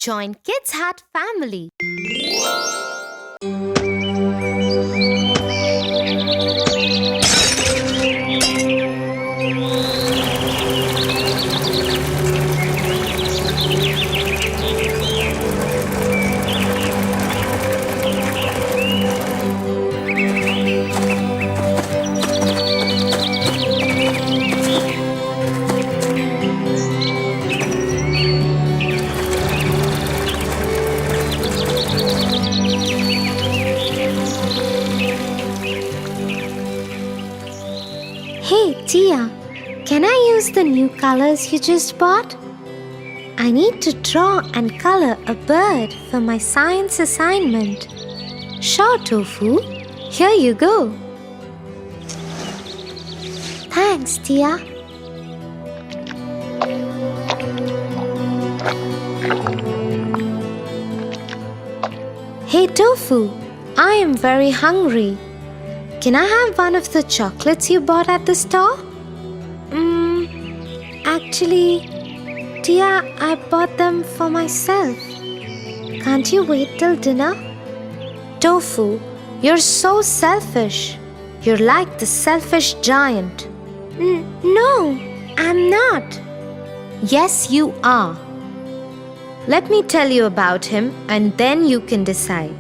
Join Kids Hut family. Hey, Tia, can I use the new colors you just bought? I need to draw and color a bird for my science assignment. Sure, Tofu. Here you go. Thanks, Tia. Hey, Tofu, I am very hungry. Can I have one of the chocolates you bought at the store? Actually, Tia, I bought them for myself. Can't you wait till dinner? Tofu, you're so selfish. You're like the selfish giant. No, I'm not. Yes, you are. Let me tell you about him and then you can decide.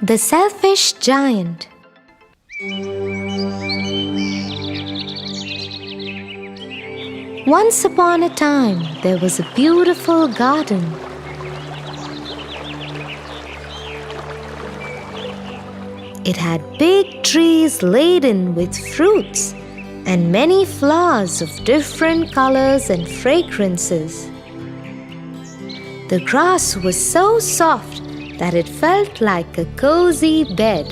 The Selfish Giant. Once upon a time, there was a beautiful garden. It had big trees laden with fruits and many flowers of different colors and fragrances. The grass was so soft that it felt like a cozy bed.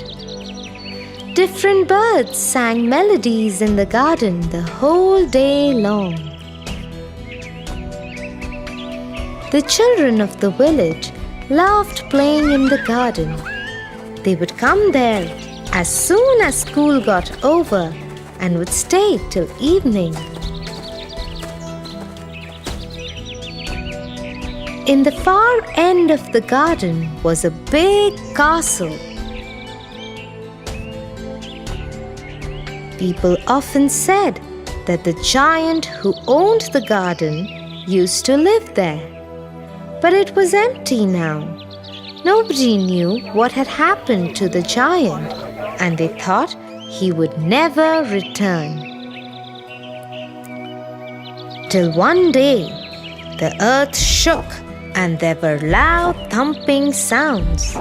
Different birds sang melodies in the garden the whole day long. The children of the village loved playing in the garden. They would come there as soon as school got over and would stay till evening. In the far end of the garden was a big castle. People often said that the giant who owned the garden used to live there. But it was empty now. Nobody knew what had happened to the giant, and they thought he would never return. Till one day, the earth shook and there were loud thumping sounds.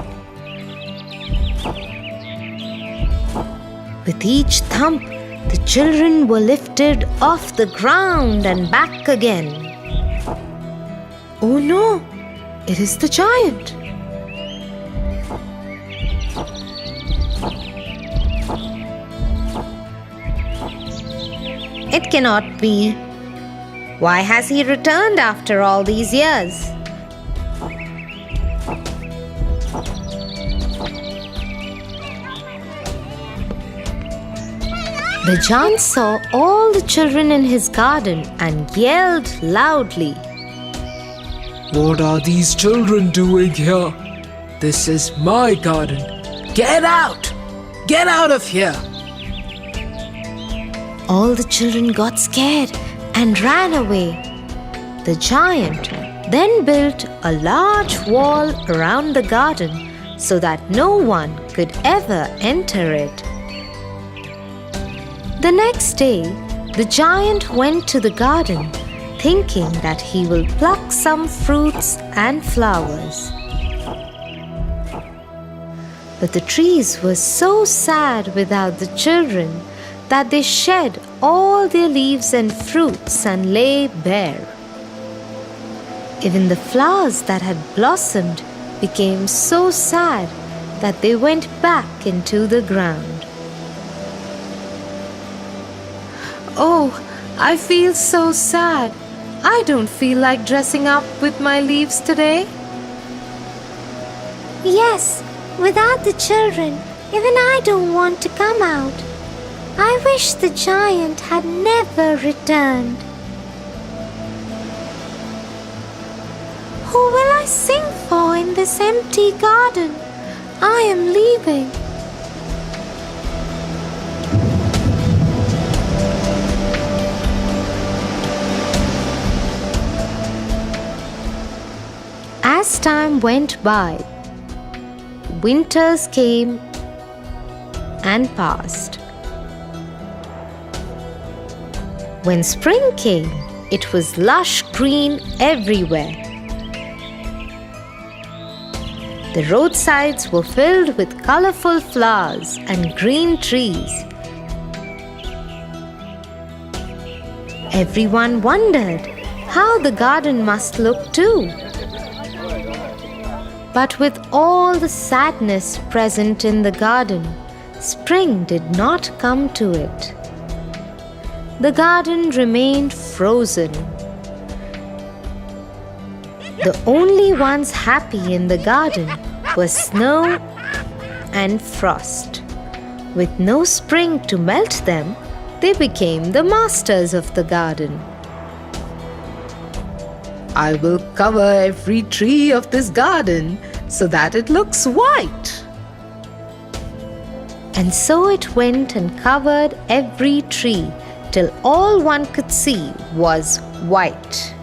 With each thump, the children were lifted off the ground and back again. Oh no, it is the giant. It cannot be. Why has he returned after all these years? The giant saw all the children in his garden and yelled loudly. What are these children doing here? This is my garden. Get out! Get out of here! All the children got scared and ran away. The giant then built a large wall around the garden so that no one could ever enter it. The next day, the giant went to the garden, thinking that he will pluck some fruits and flowers. But the trees were so sad without the children that they shed all their leaves and fruits and lay bare. Even the flowers that had blossomed became so sad that they went back into the ground. Oh, I feel so sad. I don't feel like dressing up with my leaves today. Yes, without the children, Even I don't want to come out. I wish the giant had never returned. Who will I sing for in this empty garden? I am leaving. As time went by, winters came and passed. When spring came, it was lush green everywhere. The roadsides were filled with colorful flowers and green trees. Everyone wondered how the garden must look too. But with all the sadness present in the garden, spring did not come to it. The garden remained frozen. The only ones happy in the garden were snow and frost. With no spring to melt them, they became the masters of the garden. I will cover every tree of this garden so that it looks white. And so it went and covered every tree till all one could see was white.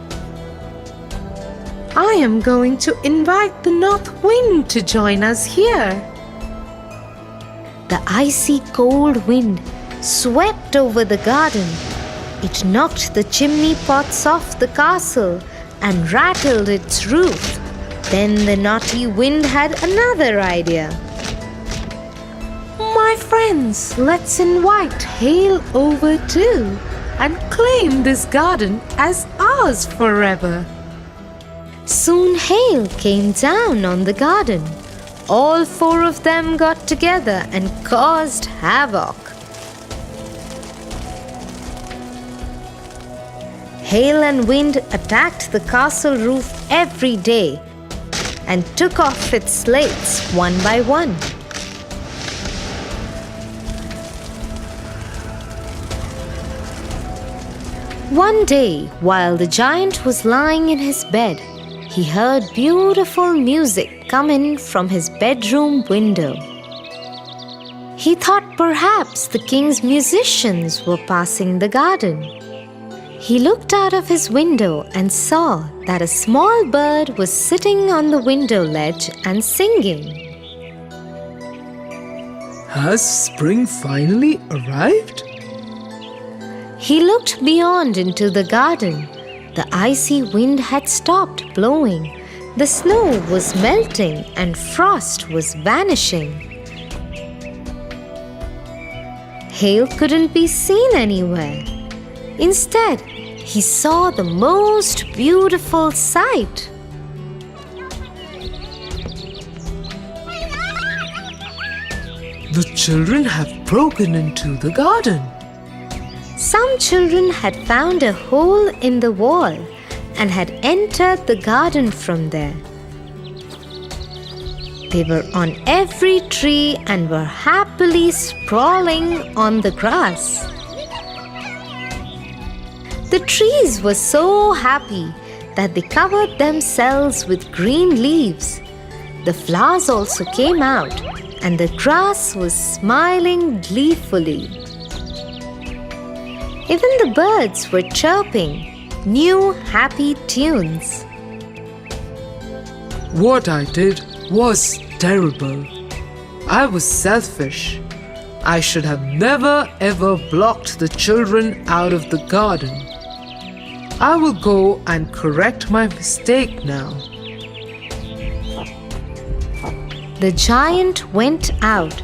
I am going to invite the north wind to join us here. The icy cold wind swept over the garden. It knocked the chimney pots off the castle and rattled its roof. Then the naughty wind had another idea. My friends, let's invite hail over too and claim this garden as ours forever. Soon hail came down on the garden. All four of them got together and caused havoc. Hail and wind attacked the castle roof every day and took off its slates one by one. One day, while the giant was lying in his bed, he heard beautiful music come in from his bedroom window. He thought perhaps the king's musicians were passing the garden. He looked out of his window and saw that a small bird was sitting on the window ledge and singing. Has spring finally arrived? He looked beyond into the garden. The icy wind had stopped blowing. The snow was melting and frost was vanishing. Hail couldn't be seen anywhere. Instead, he saw the most beautiful sight. The children have broken into the garden. Some children had found a hole in the wall and had entered the garden from there. They were on every tree and were happily sprawling on the grass. The trees were so happy that they covered themselves with green leaves. The flowers also came out, and the grass was smiling gleefully. Even the birds were chirping new happy tunes. What I did was terrible. I was selfish. I should have never ever blocked the children out of the garden. I will go and correct my mistake now. The giant went out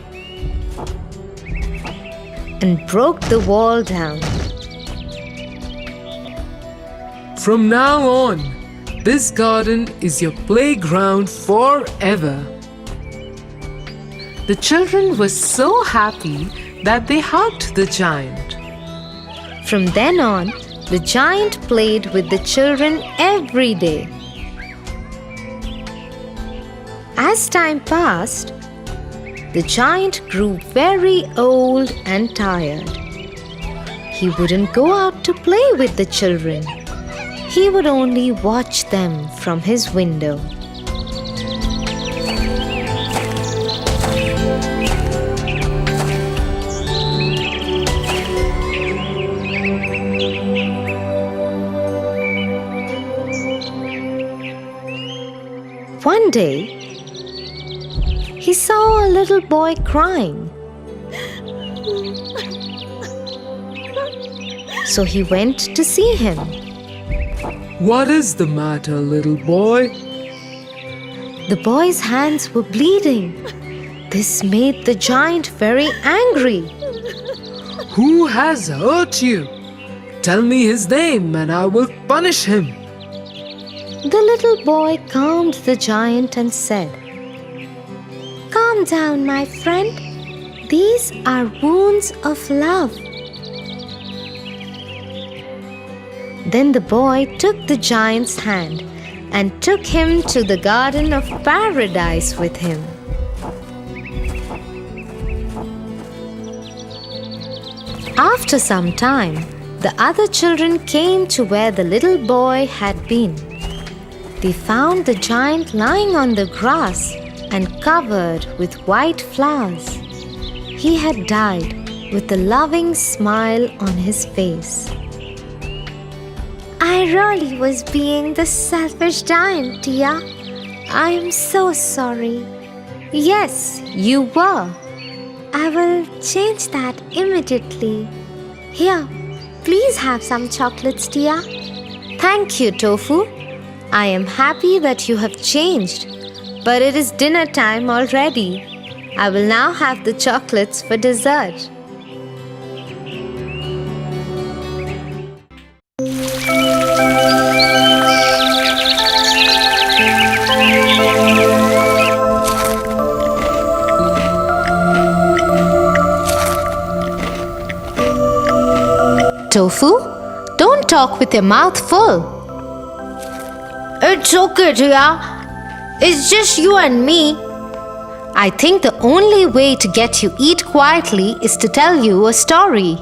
and broke the wall down. From now on, this garden is your playground forever. The children were so happy that they hugged the giant. From then on, the giant played with the children every day. As time passed, the giant grew very old and tired. He wouldn't go out to play with the children. He would only watch them from his window. One day, he saw a little boy crying. So he went to see him. What is the matter, little boy? The boy's hands were bleeding. This made the giant very angry. Who has hurt you? Tell me his name and I will punish him. The little boy calmed the giant and said, "Calm down, my friend. These are wounds of love." Then the boy took the giant's hand and took him to the Garden of Paradise with him. After some time, the other children came to where the little boy had been. They found the giant lying on the grass and covered with white flowers. He had died with a loving smile on his face. "I really was being the selfish giant, Tia. I am so sorry." "Yes, you were." "I will change that immediately. Here, please have some chocolates, Tia." "Thank you, Tofu. I am happy that you have changed, but it is dinner time already. I will now have the chocolates for dessert." Tofu, don't talk with your mouth full. "It's okay, Tia. It's just you and me." "I think the only way to get you eat quietly is to tell you a story."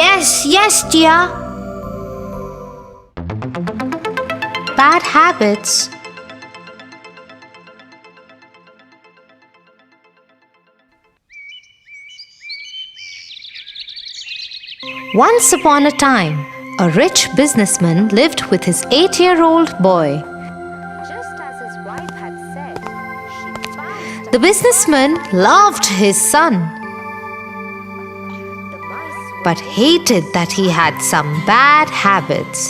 Yes, Tia." Bad habits. Once upon a time, a rich businessman lived with his 8-year-old boy. Just as his wife had said, the businessman loved his son, but hated that he had some bad habits.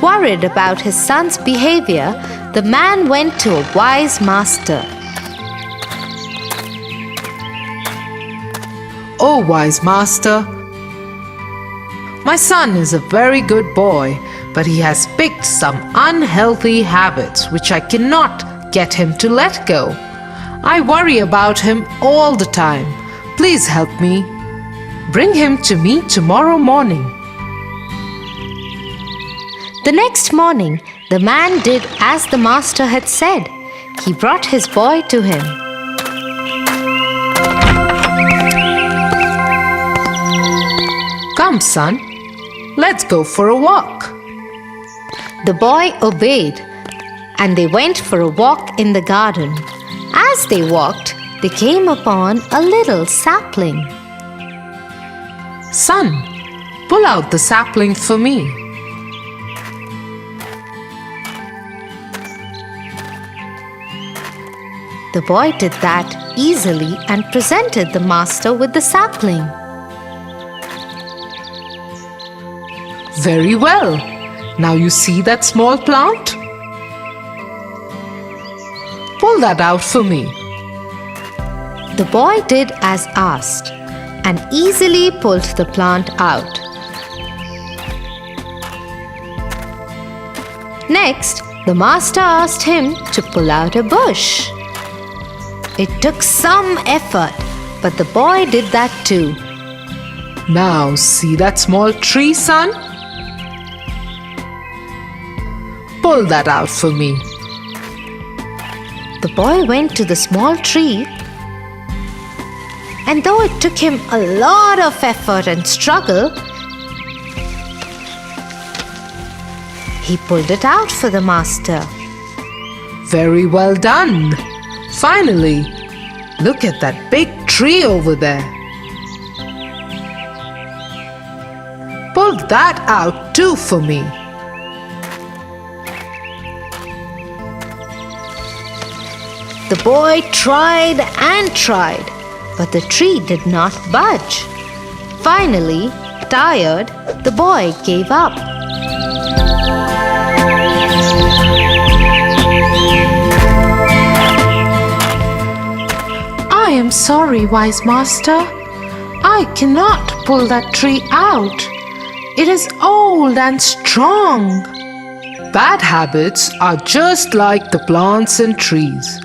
Worried about his son's behavior, the man went to a wise master. Oh, wise master, my son is a very good boy, but he has picked some unhealthy habits which I cannot get him to let go. I worry about him all the time. Please help me. Bring him to me tomorrow morning. The next morning, the man did as the master had said. He brought his boy to him. Come, son, let's go for a walk. The boy obeyed, and they went for a walk in the garden. As they walked, they came upon a little sapling. Son, pull out the sapling for me. The boy did that easily and presented the master with the sapling. Very well. Now you see that small plant? Pull that out for me. The boy did as asked and easily pulled the plant out. Next, the master asked him to pull out a bush. It took some effort, but the boy did that too. Now see that small tree, son? Pull that out for me. The boy went to the small tree, and though it took him a lot of effort and struggle, he pulled it out for the master. Very well done. Finally, look at that big tree over there. Pull that out too for me. The boy tried and tried, but the tree did not budge. Finally, tired, the boy gave up. I am sorry, wise master. I cannot pull that tree out. It is old and strong. Bad habits are just like the plants and trees.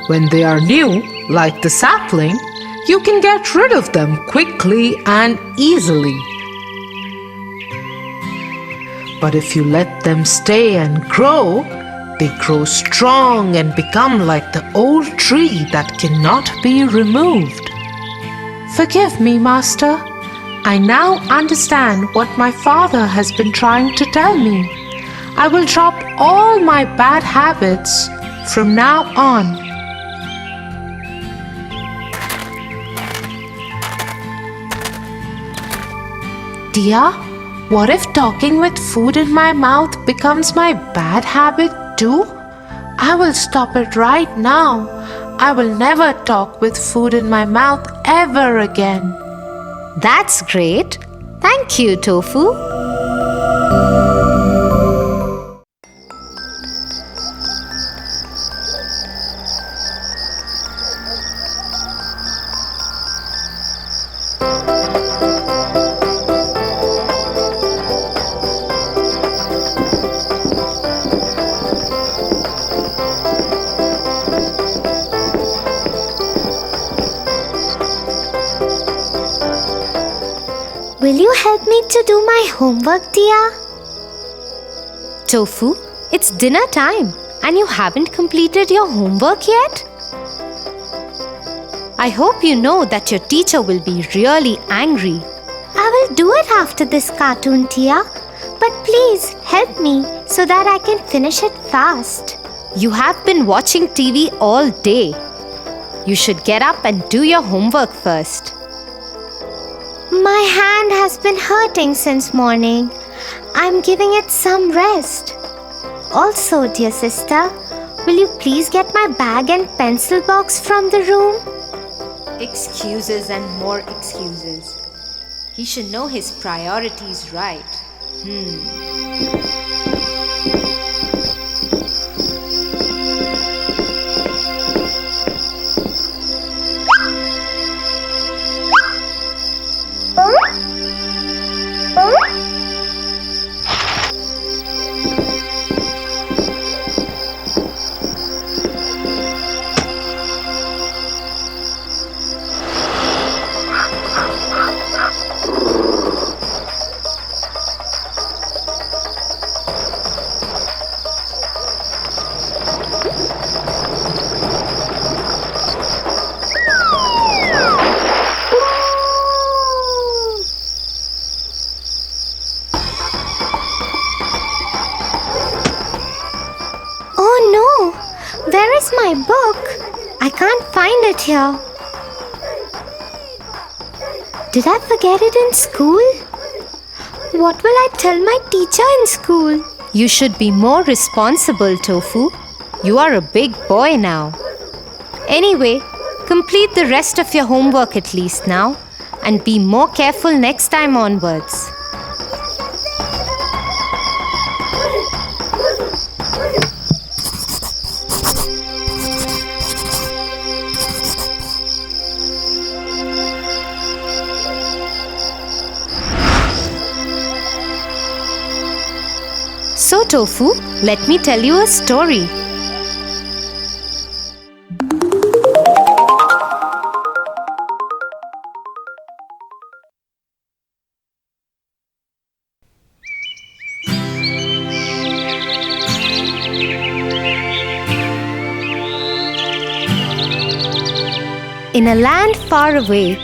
When they are new, like the sapling, you can get rid of them quickly and easily. But if you let them stay and grow, they grow strong and become like the old tree that cannot be removed. Forgive me, master. I now understand what my father has been trying to tell me. I will drop all my bad habits from now on. Tia, what if talking with food in my mouth becomes my bad habit too? I will stop it right now. I will never talk with food in my mouth ever again. That's great. Thank you, Tofu. Will you help me to do my homework, Tia? Tofu, it's dinner time and you haven't completed your homework yet? I hope you know that your teacher will be really angry. I will do it after this cartoon, Tia. But please help me so that I can finish it fast. You have been watching TV all day. You should get up and do your homework first. My hand has been hurting since morning. I'm giving it some rest. Also, dear sister, will you please get my bag and pencil box from the room? Excuses and more excuses. He should know his priorities right. Where is my book? I can't find it here. Did I forget it in school? What will I tell my teacher in school? You should be more responsible, Tofu. You are a big boy now. Anyway, complete the rest of your homework at least now and be more careful next time onwards. So, Tofu, let me tell you a story. In a land far away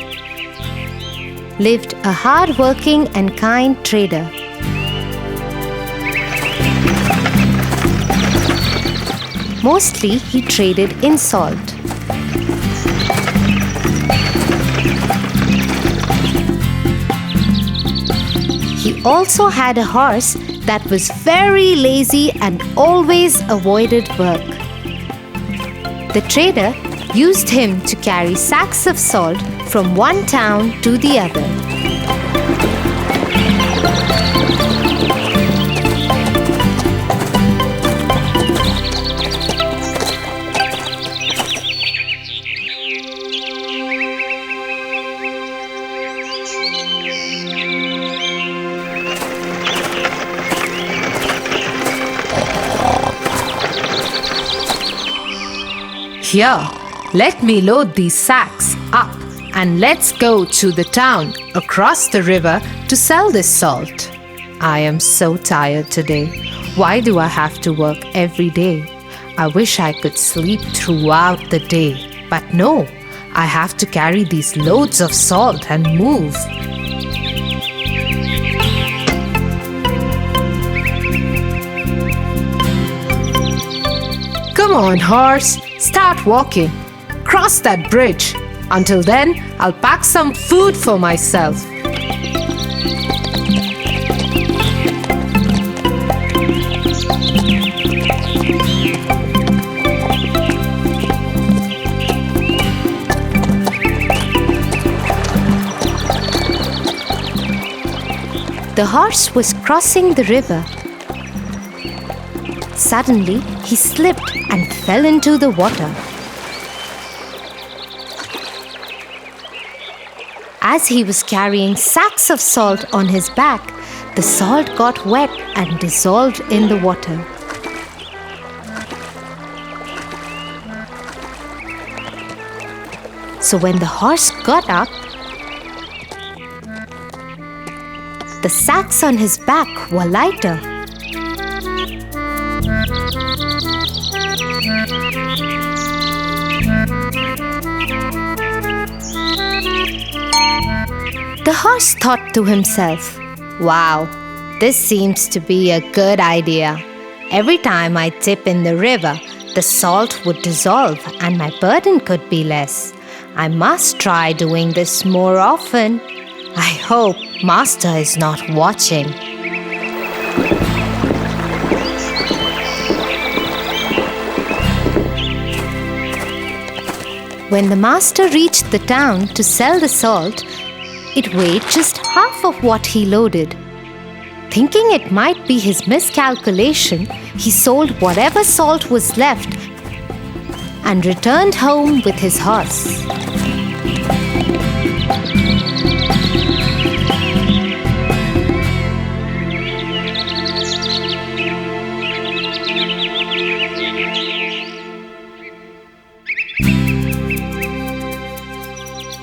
lived a hard-working and kind trader. Mostly he traded in salt. He also had a horse that was very lazy and always avoided work. The trader used him to carry sacks of salt from one town to the other. Here, let me load these sacks up and let's go to the town across the river to sell this salt. I am so tired today. Why do I have to work every day? I wish I could sleep throughout the day. But no, I have to carry these loads of salt and move. Come on, horse, start walking. Cross that bridge. Until then, I'll pack some food for myself. The horse was crossing the river. Suddenly, he slipped and fell into the water. As he was carrying sacks of salt on his back, the salt got wet and dissolved in the water. So when the horse got up, the sacks on his back were lighter. The horse thought to himself, "Wow, this seems to be a good idea. Every time I dip in the river, the salt would dissolve and my burden could be less. I must try doing this more often. I hope Master is not watching." When the master reached the town to sell the salt, it weighed just half of what he loaded. Thinking it might be his miscalculation, he sold whatever salt was left and returned home with his horse.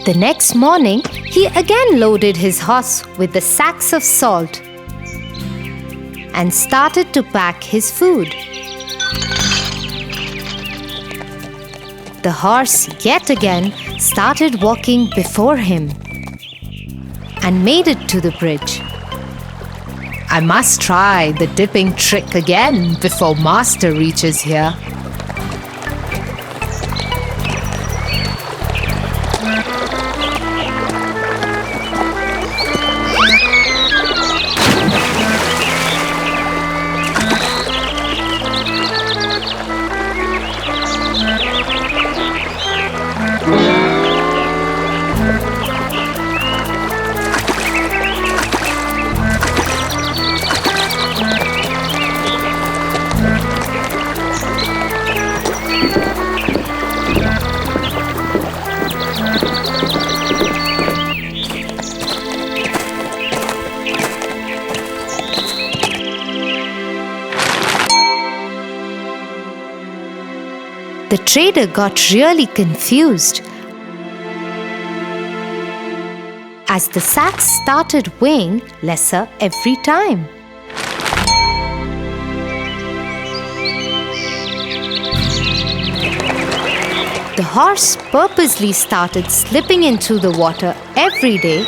The next morning, he again loaded his horse with the sacks of salt and started to pack his food. The horse yet again started walking before him and made it to the bridge. I must try the dipping trick again before Master reaches here. The trader got really confused as the sacks started weighing lesser every time. The horse purposely started slipping into the water every day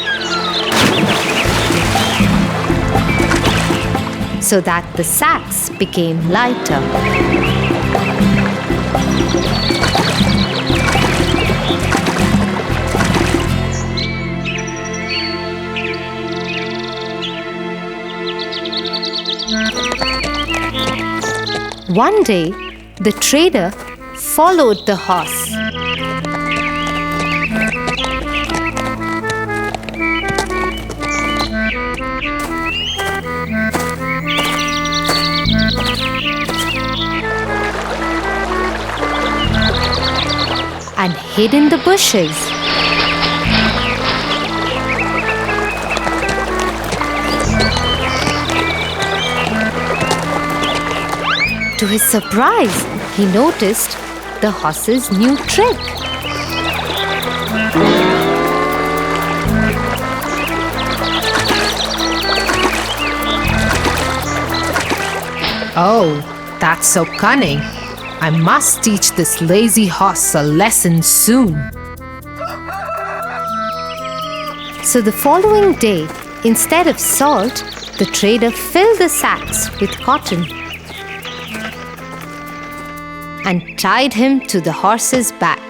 so that the sacks became lighter. One day, the trader followed the horse. And hid in the bushes. To his surprise, he noticed the horse's new trick. Oh, that's so cunning. I must teach this lazy horse a lesson soon. So the following day, instead of salt, the trader filled the sacks with cotton and tied him to the horse's back.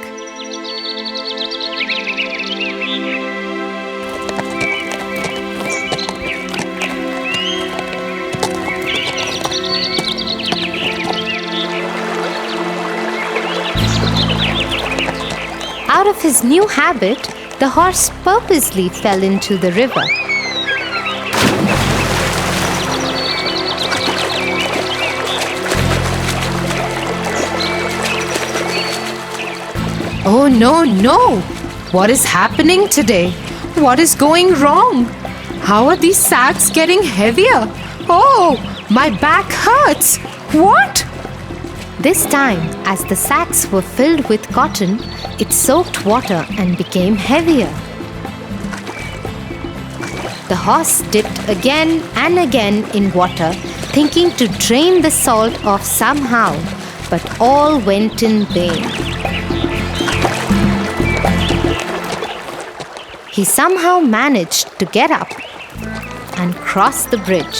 Out of his new habit, the horse purposely fell into the river. Oh no, no! What is happening today? What is going wrong? How are these sacks getting heavier? Oh, my back hurts! What? This time, as the sacks were filled with cotton, it soaked water and became heavier. The horse dipped again and again in water, thinking to drain the salt off somehow, but all went in vain. He somehow managed to get up and cross the bridge.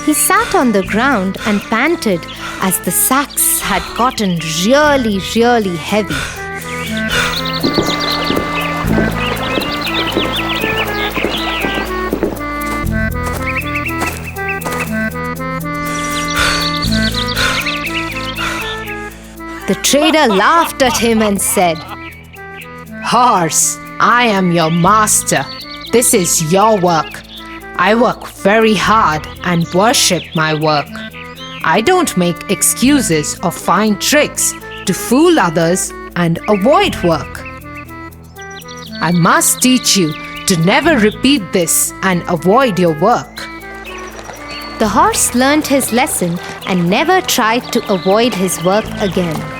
He sat on the ground and panted as the sacks had gotten really, really heavy. The trader laughed at him and said, Horse, I am your master. This is your work. I work very hard and worship my work. I don't make excuses or find tricks to fool others and avoid work. I must teach you to never repeat this and avoid your work. The horse learned his lesson and never tried to avoid his work again.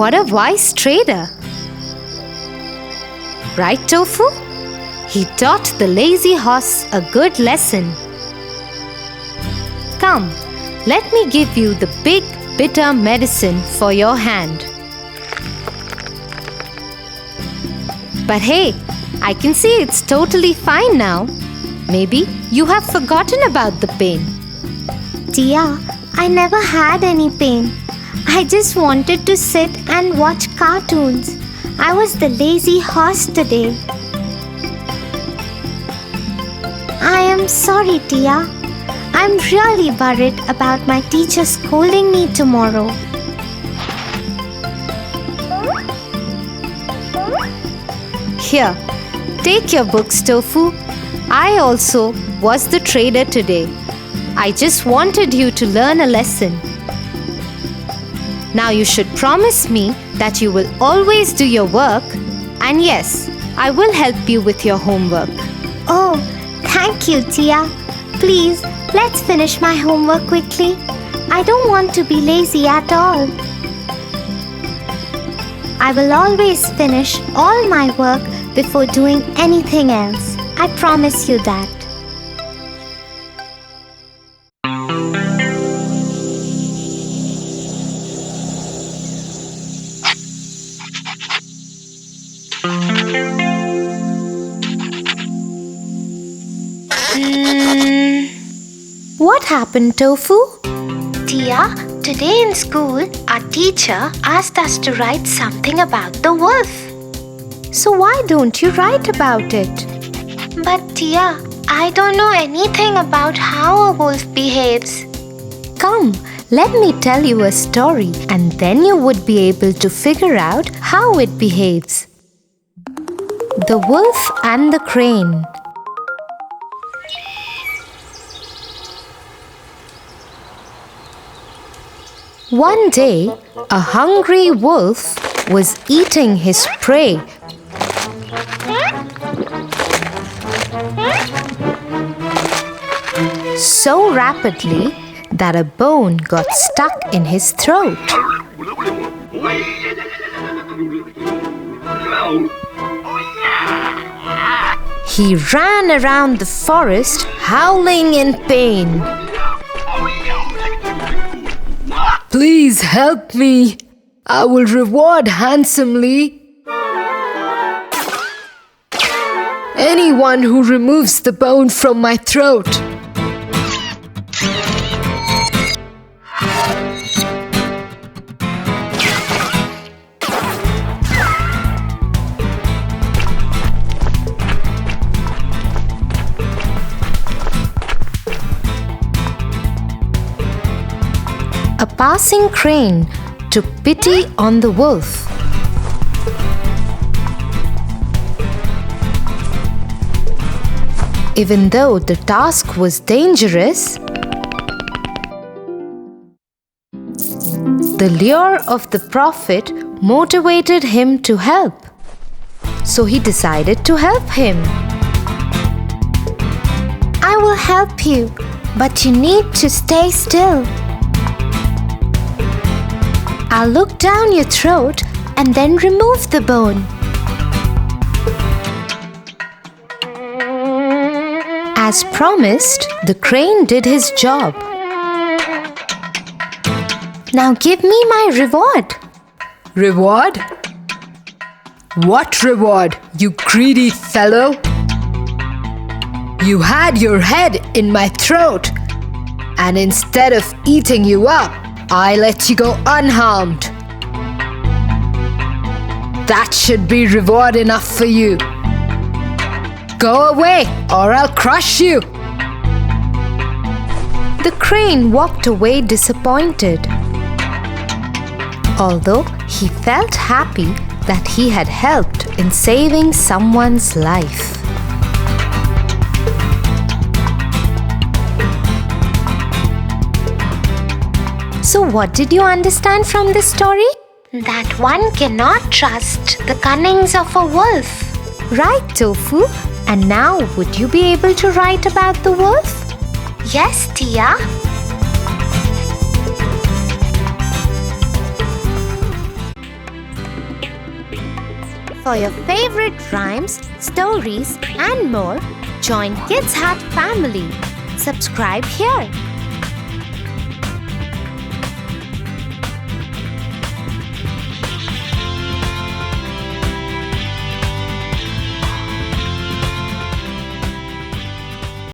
What a wise trader! Right, Tofu? He taught the lazy horse a good lesson. Come, let me give you the big bitter medicine for your hand. But hey, I can see it's totally fine now. Maybe you have forgotten about the pain. Tia, I never had any pain. I just wanted to sit and watch cartoons. I was the lazy horse today. I am sorry, Tia. I'm really worried about my teacher scolding me tomorrow. Here, take your books, Tofu. I also was the trader today. I just wanted you to learn a lesson. Now you should promise me that you will always do your work, and yes, I will help you with your homework. Oh, thank you, Tia. Please, let's finish my homework quickly. I don't want to be lazy at all. I will always finish all my work before doing anything else. I promise you that. What happened, Tofu? Tia, today in school, our teacher asked us to write something about the wolf. So why don't you write about it? But Tia, I don't know anything about how a wolf behaves. Come, let me tell you a story and then you would be able to figure out how it behaves. The Wolf and the Crane. One day, a hungry wolf was eating his prey. So rapidly that a bone got stuck in his throat. He ran around the forest howling in pain. Please help me. I will reward handsomely anyone who removes the bone from my throat. A passing crane took pity on the wolf. Even though the task was dangerous, the lure of the prophet motivated him to help. So he decided to help him. I will help you, but you need to stay still. I'll look down your throat and then remove the bone. As promised, the crane did his job. Now give me my reward. Reward? What reward, you greedy fellow? You had your head in my throat, and instead of eating you up, I let you go unharmed. That should be reward enough for you. Go away, or I'll crush you. The crane walked away disappointed. Although he felt happy that he had helped in saving someone's life. So what did you understand from this story? That one cannot trust the cunnings of a wolf. Right, Tofu? And now would you be able to write about the wolf? Yes, Tia. For your favorite rhymes, stories and more, join Kids Hut family. Subscribe here.